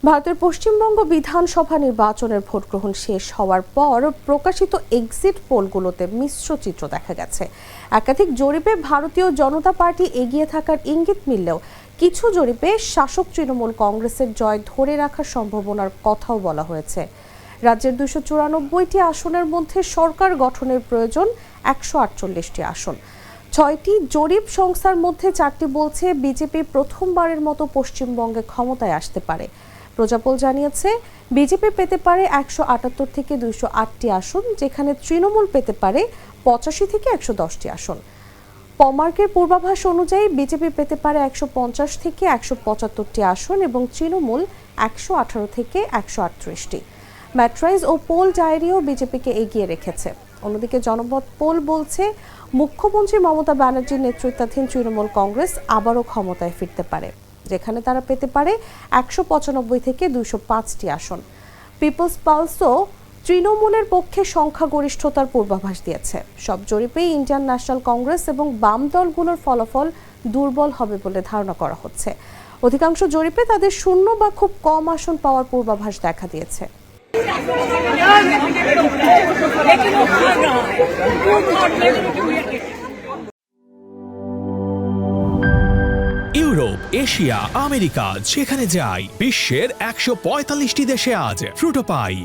ভারতের পশ্চিমবঙ্গ বিধানসভা নির্বাচনের ভোট গ্রহণ শেষ হওয়ার পর প্রকাশিত এক্সিট পোলগুলোতে মিশ্র চিত্র দেখা গেছে। একাধিক জরিপে ভারতীয় জনতা পার্টি এগিয়ে থাকার ইঙ্গিত মিললেও কিছু জরিপে শাসক তৃণমূল কংগ্রেসের জয় ধরে রাখার সম্ভাবনার কথাও বলা হয়েছে। রাজ্যের 294টি আসনের মধ্যে সরকার গঠনের প্রয়োজন 148টি আসন। 6টি জরিপ সংস্থার মধ্যে 4টি বলছে বিজেপি প্রথমবারের মতো পশ্চিমবঙ্গে ক্ষমতায় আসতে পারে। প্রজাপোল জানিয়েছে বিজেপি পেতে পারে 178 থেকে 208টি আসন, যেখানে তৃণমূল পেতে পারে 85 থেকে 110টি আসন। পমার্কের পূর্বাভাস অনুযায়ী বিজেপি পেতে পারে 150 থেকে 175টি আসন এবং তৃণমূল 118 থেকে 138টি। ম্যাট্রাইজ ও পোল ডায়েরিও বিজেপিকে এগিয়ে রেখেছে। অন্যদিকে জনমত পোল বলছে মুখ্যমন্ত্রী মমতা ব্যানার্জির নেতৃত্বাধীন তৃণমূল কংগ্রেস আবারও ক্ষমতায় ফিরতে পারে, যেখানে তারা পেতে পারে 195 থেকে 205টি আসন। পিপলস পালসও তৃণমূলের পক্ষে সংখ্যাগরিষ্ঠতার পূর্বাভাস দিয়েছে। সব জরিপেই ইন্ডিয়ান ন্যাশনাল কংগ্রেস এবং বাম দলগুলোর ফলাফল দুর্বল হবে বলে ধারণা করা হচ্ছে। অধিকাংশ জরিপে তাদের শূন্য বা খুব কম আসন পাওয়ার পূর্বাভাস দেখা দিয়েছে। ইউরোপ, এশিয়া, আমেরিকা যেখানে যাই, বিশ্বের 145টি দেশে আজ ফ্রুটো পাই।